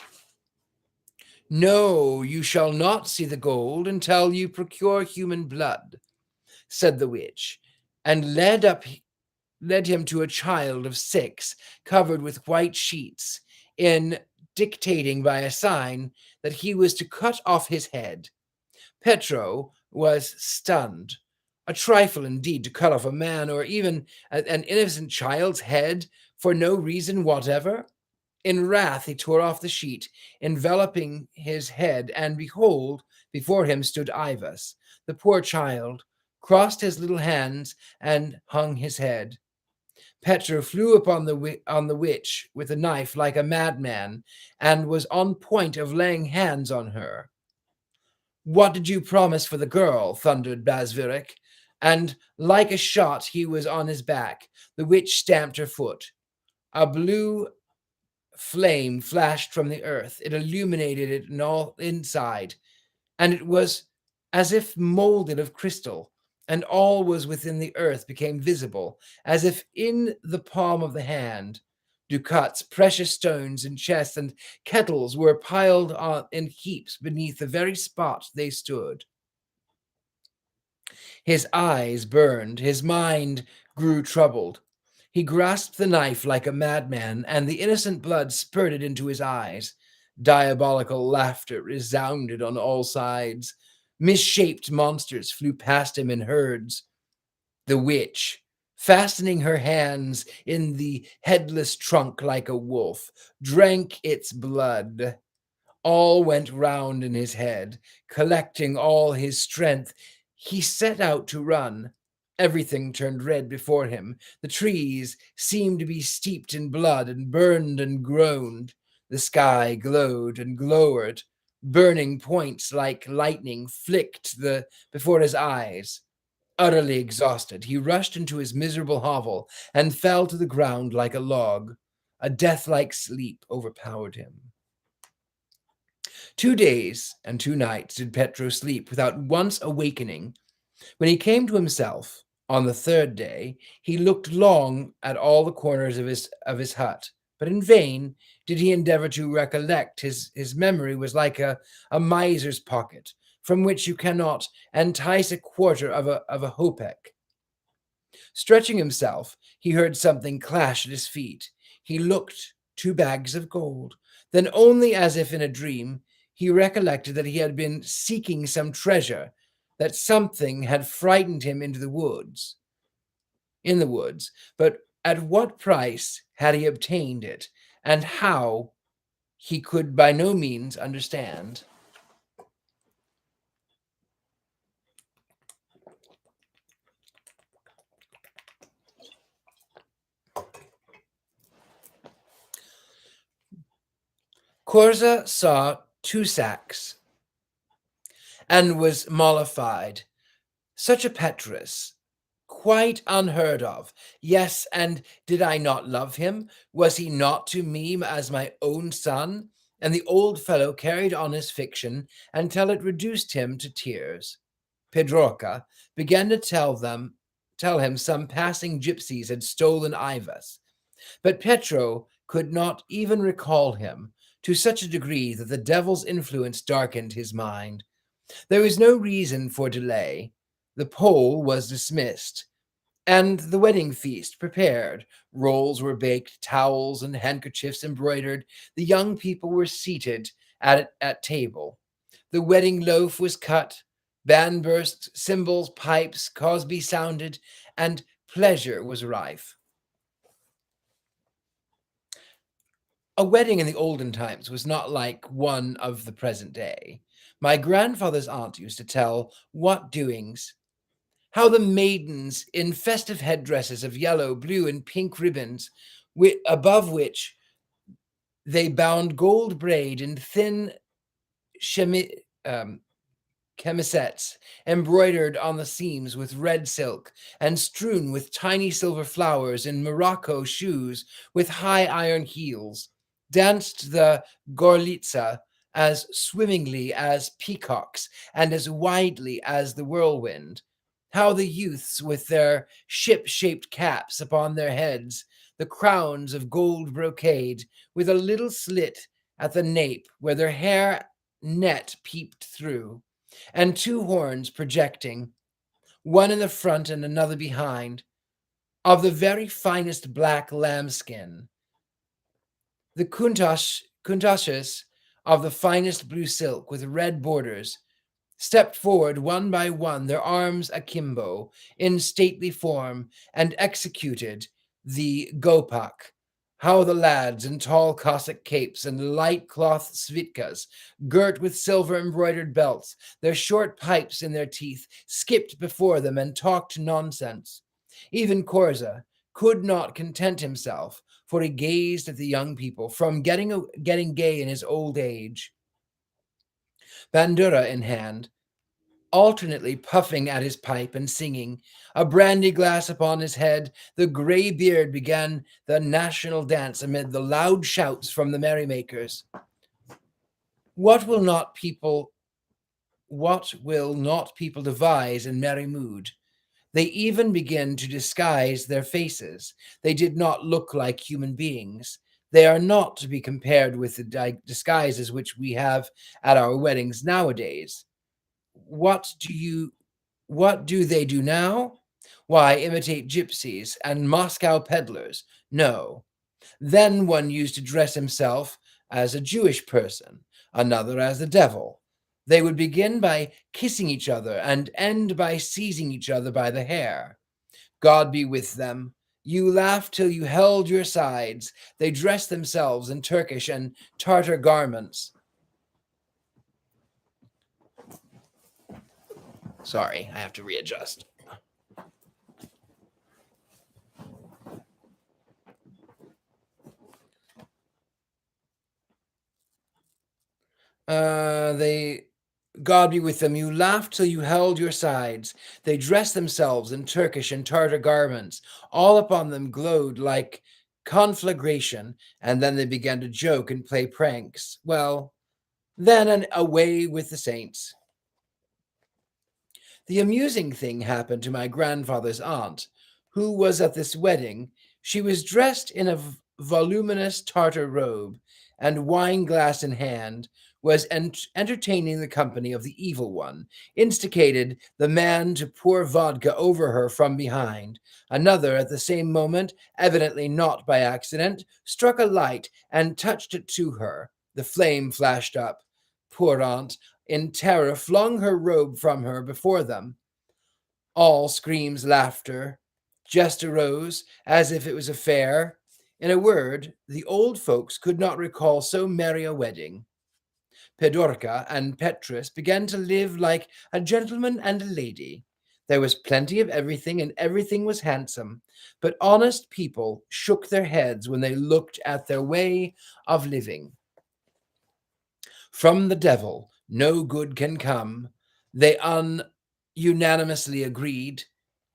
"No, you shall not see the gold until you procure human blood," said the witch, and led him to a child of 6, covered with white sheets, in dictating by a sign that he was to cut off his head. Petro was stunned. A trifle indeed to cut off a man or even an innocent child's head for no reason whatever. In wrath he tore off the sheet, enveloping his head, and behold, before him stood Ivas. The poor child crossed his little hands and hung his head. Petro flew upon the witch with a knife like a madman, and was on point of laying hands on her. "What did you promise for the girl?" thundered Basvirik, and like a shot he was on his back. The witch stamped her foot. A blue flame flashed from the earth. It illuminated it all inside, and it was as if molded of crystal. and all was within the earth became visible, as if in the palm of the hand. Ducats, precious stones, and chests and kettles were piled on in heaps beneath the very spot they stood. His eyes burned, his mind grew troubled. He grasped the knife like a madman, and the innocent blood spurted into his eyes. Diabolical laughter resounded on all sides. Misshaped monsters flew past him in herds. The witch, fastening her hands in the headless trunk like a wolf, drank its blood. All went round in his head. Collecting all his strength, he set out to run. Everything turned red before him. The trees seemed to be steeped in blood and burned and groaned. The sky glowed and glowered. Burning points like lightning flicked before his eyes. Utterly exhausted, he rushed into his miserable hovel and fell to the ground like a log. A death-like sleep overpowered him. 2 days and 2 nights did Petro sleep without once awakening. When he came to himself on the 3rd day, he looked long at all the corners of his hut, but in vain did he endeavor to recollect. His memory was like a miser's pocket, from which you cannot entice a quarter of a hopeck. Stretching himself, he heard something clash at his feet. He looked, 2 bags of gold. Then, only as if in a dream, he recollected that he had been seeking some treasure, that something had frightened him in the woods. But at what price had he obtained it, and how, he could by no means understand. Corza saw 2 sacks and was mollified. Such a Petrus, quite unheard of. Yes, and did I not love him? Was he not to me as my own son? And the old fellow carried on his fiction until it reduced him to tears. Pedroca began to tell him some passing gypsies had stolen Ivas, but Petro could not even recall him, to such a degree that the devil's influence darkened his mind. There was no reason for delay. The poll was dismissed, and the wedding feast prepared. Rolls were baked, towels and handkerchiefs embroidered. The young people were seated at table. The wedding loaf was cut. Band burst, cymbals, pipes, Cosby sounded, and pleasure was rife. A wedding in the olden times was not like one of the present day. My grandfather's aunt used to tell what doings, how the maidens in festive headdresses of yellow, blue, and pink ribbons, above which they bound gold braid in thin chemisettes embroidered on the seams with red silk and strewn with tiny silver flowers in Morocco shoes with high iron heels, danced the gorlitza as swimmingly as peacocks and as widely as the whirlwind. How the youths with their ship-shaped caps upon their heads, the crowns of gold brocade, with a little slit at the nape where their hair net peeped through, and 2 horns projecting, one in the front and another behind, of the very finest black lambskin. The kuntashes of the finest blue silk with red borders stepped forward one by one, their arms akimbo, in stately form, and executed the gopak. How the lads in tall Cossack capes and light cloth svitkas, girt with silver embroidered belts, their short pipes in their teeth, skipped before them and talked nonsense. Even Corza could not content himself, for he gazed at the young people, from getting gay in his old age, bandura in hand, alternately puffing at his pipe and singing, a brandy glass upon his head. The grey beard began the national dance amid the loud shouts from the merrymakers. What will not people devise in merry mood? They even begin to disguise their faces. They did not look like human beings. They are not to be compared with the disguises which we have at our weddings nowadays. What do you what do they do now? Why, imitate gypsies and Moscow peddlers. No. Then one used to dress himself as a Jewish person, another as the devil. They would begin by kissing each other and end by seizing each other by the hair. God be with them. You laughed till you held your sides. They dressed themselves in Turkish and Tartar garments. Sorry, I have to readjust. They God be with them. You laughed till you held your sides. They dressed themselves in Turkish and Tartar garments. All upon them glowed like conflagration, and then they began to joke and play pranks. Well, then and away with the saints. The amusing thing happened to my grandfather's aunt, who was at this wedding. She was dressed in a voluminous Tartar robe, and wine glass in hand, was entertaining the company of the evil one, instigated the man to pour vodka over her from behind. Another, at the same moment, evidently not by accident, struck a light and touched it to her. The flame flashed up. Poor aunt, in terror, flung her robe from her before them. All screams, laughter. Jest arose, as if it was a fair. In a word, the old folks could not recall so merry a wedding. Pedorca and Petrus began to live like a gentleman and a lady. There was plenty of everything, and everything was handsome. But honest people shook their heads when they looked at their way of living. From the devil no good can come, they unanimously agreed.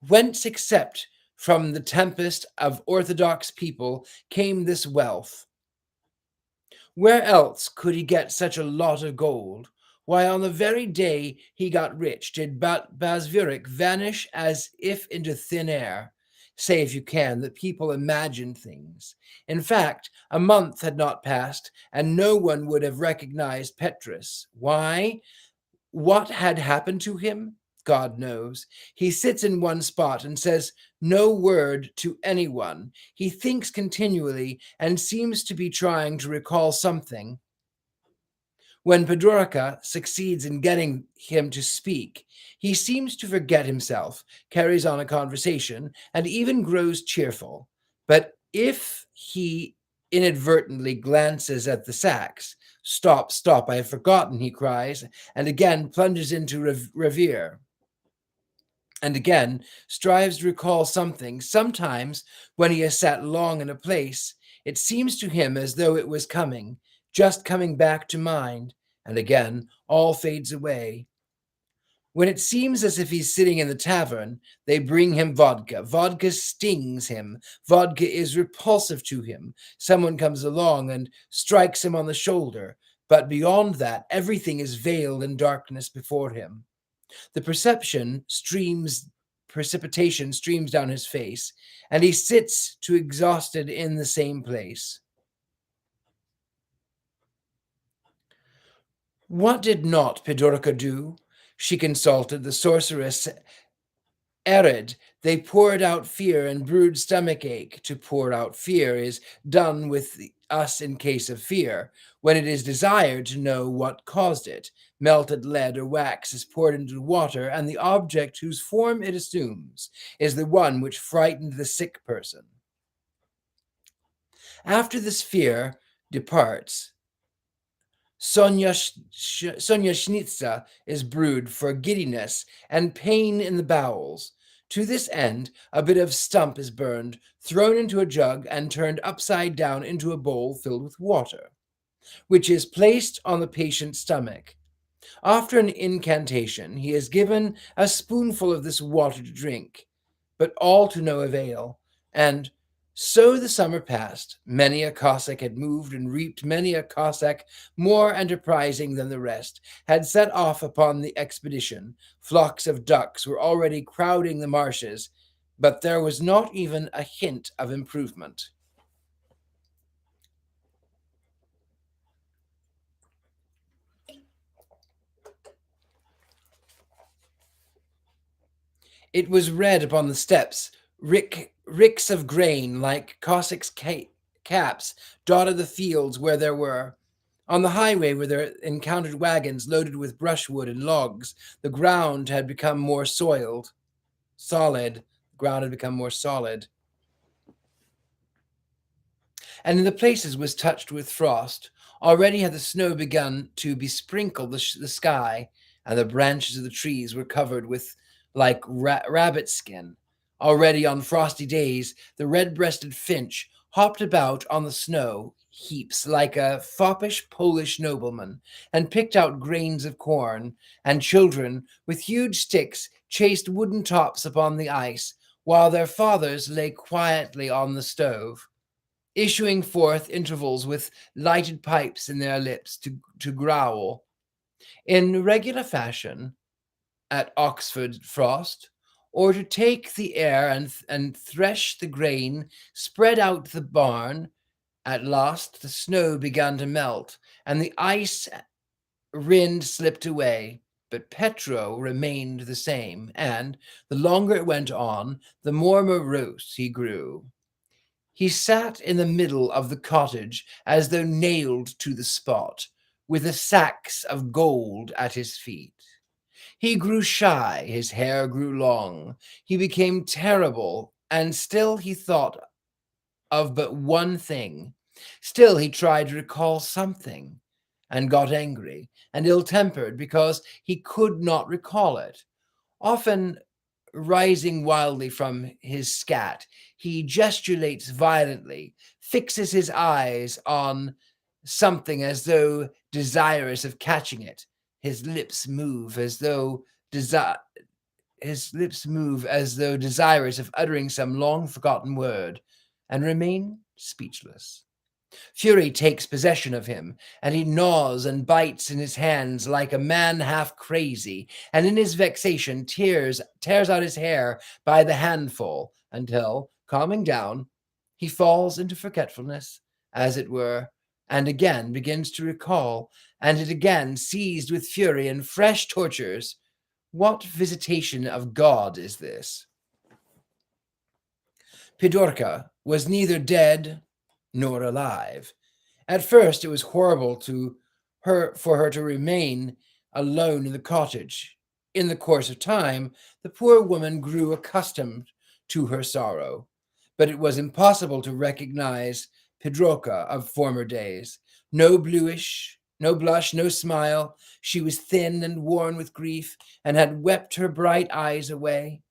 Whence, except from the tempest of orthodox people, came this wealth? Where else could he get such a lot of gold? Why, on the very day he got rich, did Basvuric vanish as if into thin air? Say, if you can, that people imagined things. In fact, a month had not passed, and no one would have recognized Petrus. Why? What had happened to him? God knows. He sits in one spot and says no word to anyone. He thinks continually and seems to be trying to recall something. When Pedorca succeeds in getting him to speak, he seems to forget himself, carries on a conversation, and even grows cheerful. But if he inadvertently glances at the sacks, stop, stop, I have forgotten, he cries, and again plunges into reverie. And again strives to recall something. Sometimes, when he has sat long in a place, it seems to him as though it was coming, just coming back to mind, and again all fades away. When it seems as if he's sitting in the tavern, they bring him vodka. Vodka stings him. Vodka is repulsive to him. Someone comes along and strikes him on the shoulder. But beyond that, everything is veiled in darkness before him. The precipitation streams down his face, and he sits too exhausted in the same place. What did not Pedorca do? She consulted the sorceress Erid. They poured out fear and brewed stomach ache. To pour out fear is done with us in case of fear, when it is desired to know what caused it. Melted lead or wax is poured into water, and the object whose form it assumes is the one which frightened the sick person. After this fear departs, Sonia Schnitza is brewed for giddiness and pain in the bowels. To this end, a bit of stump is burned, thrown into a jug, and turned upside down into a bowl filled with water, which is placed on the patient's stomach. After an incantation, he is given a spoonful of this water to drink, but all to no avail, and So the summer passed. Many a Cossack had moved and reaped. Many a Cossack, more enterprising than the rest, had set off upon the expedition. Flocks of ducks were already crowding the marshes, but there was not even a hint of improvement. It was red upon the steppes. Ricks of grain, like Cossacks' caps, dotted the fields where there were. On the highway where there encountered wagons loaded with brushwood and logs, the ground had become more solid. The ground had become more solid. And in the places was touched with frost. Already had the snow begun to besprinkle the sky, and the branches of the trees were covered with like rabbit skin. Already on frosty days, the red-breasted finch hopped about on the snow heaps like a foppish Polish nobleman, and picked out grains of corn, and children with huge sticks chased wooden tops upon the ice, while their fathers lay quietly on the stove, issuing forth intervals with lighted pipes in their lips to growl. In regular fashion, at Oxford frost, or to take the air and thresh the grain, spread out the barn. At last the snow began to melt, and the ice rind slipped away, but Petro remained the same, and the longer it went on, the more morose he grew. He sat in the middle of the cottage as though nailed to the spot, with the sacks of gold at his feet. He grew shy, his hair grew long, he became terrible, and still he thought of but one thing. Still he tried to recall something, and got angry and ill-tempered because he could not recall it. Often rising wildly from his scat, he gesticulates violently, fixes his eyes on something as though desirous of catching it. His lips move as though desirous of uttering some long forgotten word, and remain speechless. Fury takes possession of him, and he gnaws and bites in his hands like a man half crazy, and in his vexation tears out his hair by the handful, until, calming down, he falls into forgetfulness, as it were, and again begins to recall, and it again seized with fury and fresh tortures. What visitation of God is this? Pidorka was neither dead nor alive. At first, it was horrible for her to remain alone in the cottage. In the course of time, the poor woman grew accustomed to her sorrow, but it was impossible to recognize Pidorka of former days. No blush, no smile. She was thin and worn with grief, and had wept her bright eyes away.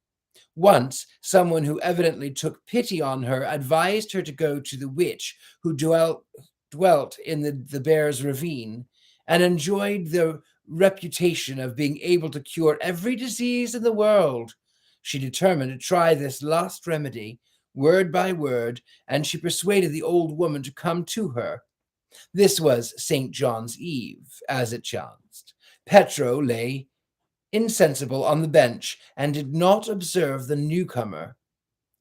Once, someone who evidently took pity on her advised her to go to the witch who dwelt in the Bear's Ravine, and enjoyed the reputation of being able to cure every disease in the world. She determined to try this last remedy, word by word, and she persuaded the old woman to come to her. This was St. John's Eve, as it chanced. Petro lay insensible on the bench, and did not observe the newcomer.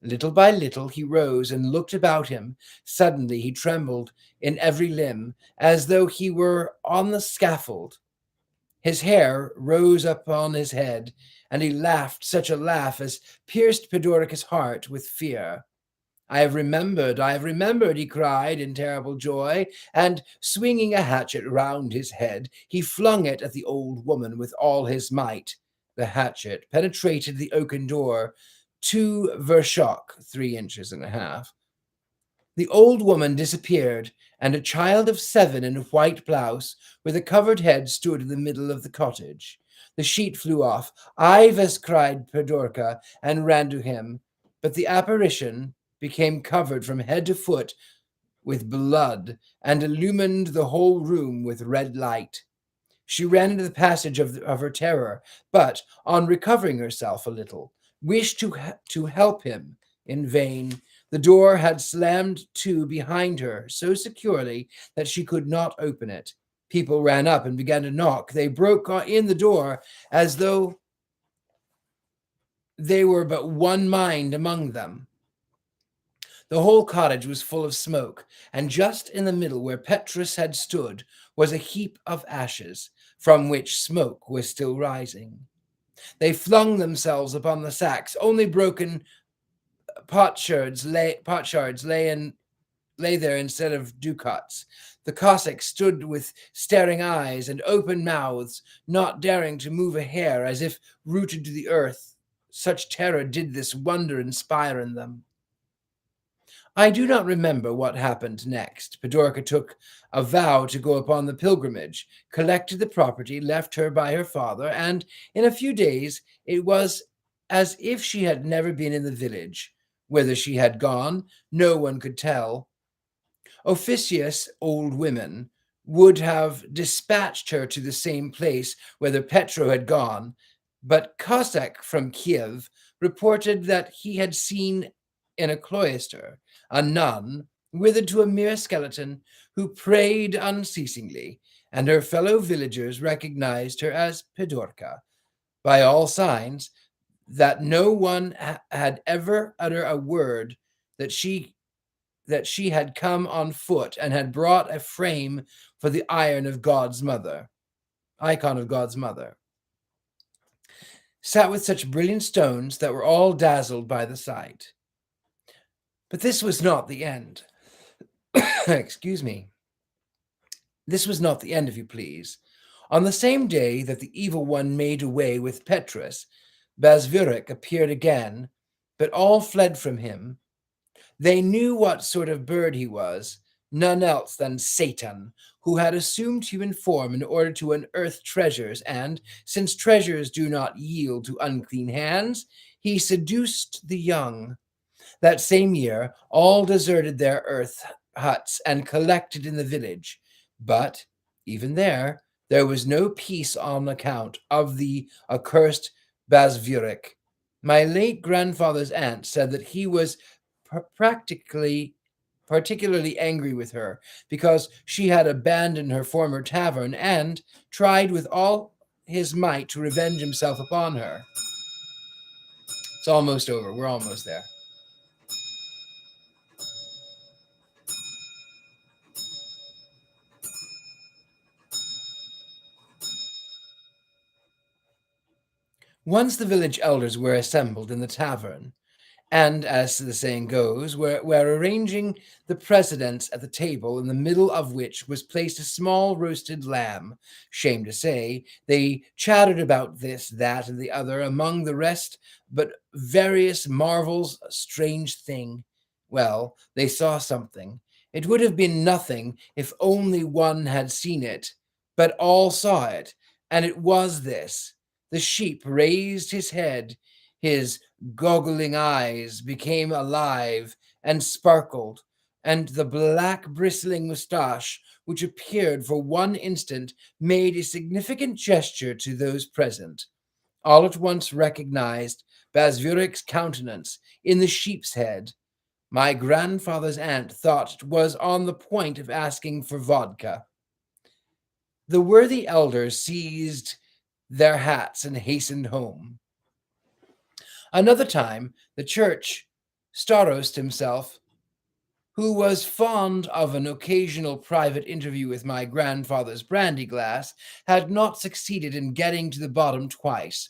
Little by little he rose and looked about him. Suddenly he trembled in every limb, as though he were on the scaffold. His hair rose up on his head, and he laughed such a laugh as pierced Pidorka's heart with fear. I have remembered, he cried in terrible joy, and swinging a hatchet round his head, he flung it at the old woman with all his might. The hatchet penetrated the oaken door, 2 vershock, 3.5 inches. The old woman disappeared, and a child of 7 in a white blouse with a covered head stood in the middle of the cottage. The sheet flew off. Ives, cried Pidorka, and ran to him, but the apparition became covered from head to foot with blood, and illumined the whole room with red light. She ran into the passage of her terror, but, on recovering herself a little, wished to help him. In vain. The door had slammed to behind her so securely that she could not open it. People ran up and began to knock. They broke in the door as though they were but one mind among them. The whole cottage was full of smoke, and just in the middle where Petrus had stood was a heap of ashes, from which smoke was still rising. They flung themselves upon the sacks. Only broken potsherds lay there instead of ducats. The Cossacks stood with staring eyes and open mouths, not daring to move a hair, as if rooted to the earth. Such terror did this wonder inspire in them. I do not remember what happened next. Pidorka took a vow to go upon the pilgrimage, collected the property left her by her father, and in a few days it was as if she had never been in the village. Whither she had gone, no one could tell. Officious old women would have dispatched her to the same place whither Petro had gone, but Cossack from Kiev reported that he had seen in a cloister a nun, withered to a mere skeleton, who prayed unceasingly, and her fellow villagers recognized her as Pidorka. By all signs, that no one had ever uttered a word that she had come on foot and had brought a frame for the icon of God's mother, sat with such brilliant stones that were all dazzled by the sight. But this was not the end. Excuse me. This was not the end, if you please. On the same day that the evil one made away with Petrus, Basvurik appeared again, but all fled from him. They knew what sort of bird he was, none else than Satan, who had assumed human form in order to unearth treasures, and, since treasures do not yield to unclean hands, he seduced the young. That same year, all deserted their earth huts and collected in the village. But, even there was no peace on account of the accursed Basvurik. My late grandfather's aunt said that he was particularly angry with her because she had abandoned her former tavern and tried with all his might to revenge himself upon her. It's almost over. We're almost there. Once the village elders were assembled in the tavern, and, as the saying goes, were arranging the precedence at the table, in the middle of which was placed a small roasted lamb. Shame to say, they chattered about this, that, and the other, among the rest, but various marvels, a strange thing. Well, they saw something. It would have been nothing if only one had seen it, but all saw it, and it was this. The sheep raised his head, his goggling eyes became alive and sparkled, and the black bristling moustache, which appeared for one instant, made a significant gesture to those present. All at once recognized Basvurik's countenance in the sheep's head. My grandfather's aunt thought it was on the point of asking for vodka. The worthy elders seized their hats and hastened home. Another time, the church starost himself, who was fond of an occasional private interview with my grandfather's brandy glass, had not succeeded in getting to the bottom twice,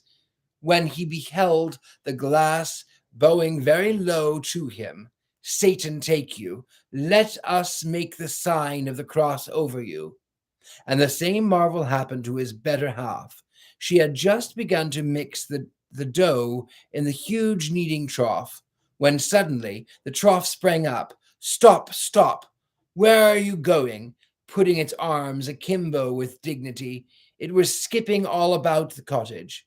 when he beheld the glass bowing very low to him. Satan take you, let us make the sign of the cross over you. And the same marvel happened to his better half. She had just begun to mix the dough in the huge kneading trough, when suddenly the trough sprang up. Stop, stop! Where are you going? Putting its arms akimbo with dignity, it was skipping all about the cottage.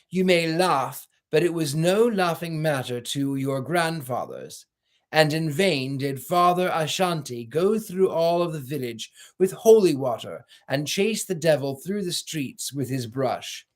You may laugh, but it was no laughing matter to your grandfathers. And in vain did Father Ashanti go through all of the village with holy water and chase the devil through the streets with his brush.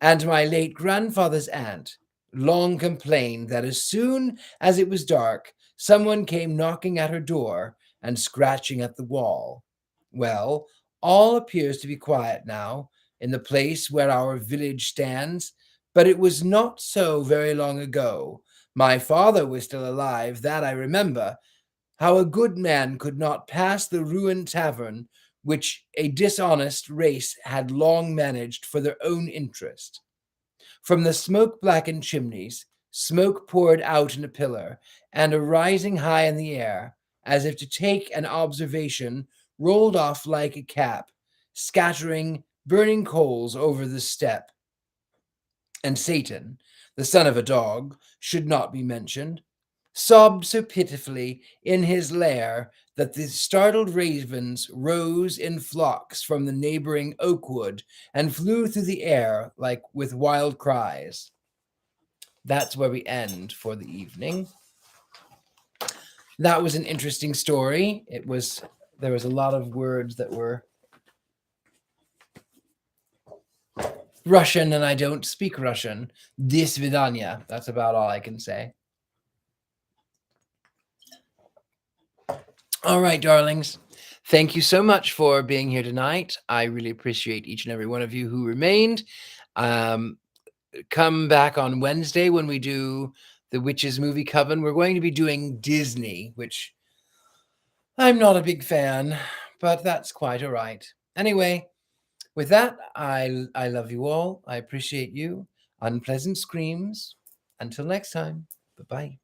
And my late grandfather's aunt long complained that as soon as it was dark, someone came knocking at her door and scratching at the wall. Well, all appears to be quiet now in the place where our village stands, but it was not so very long ago. My father was still alive, that I remember, how a good man could not pass the ruined tavern which a dishonest race had long managed for their own interest. From the smoke-blackened chimneys, smoke poured out in a pillar, and arising high in the air, as if to take an observation, rolled off like a cap, scattering burning coals over the steppe. And Satan, the son of a dog, should not be mentioned, sobbed so pitifully in his lair that the startled ravens rose in flocks from the neighboring oak wood and flew through the air like with wild cries. That's where we end for the evening. That was an interesting story. There was a lot of words that were Russian, and I don't speak Russian. До свидания. That's about all I can say. All right, darlings. Thank you so much for being here tonight. I really appreciate each and every one of you who remained. Come back on Wednesday when we do the Witches Movie Coven. We're going to be doing Disney, which I'm not a big fan, but that's quite all right. Anyway, with that, I love you all. I appreciate you. Unpleasant screams. Until next time. Bye-bye.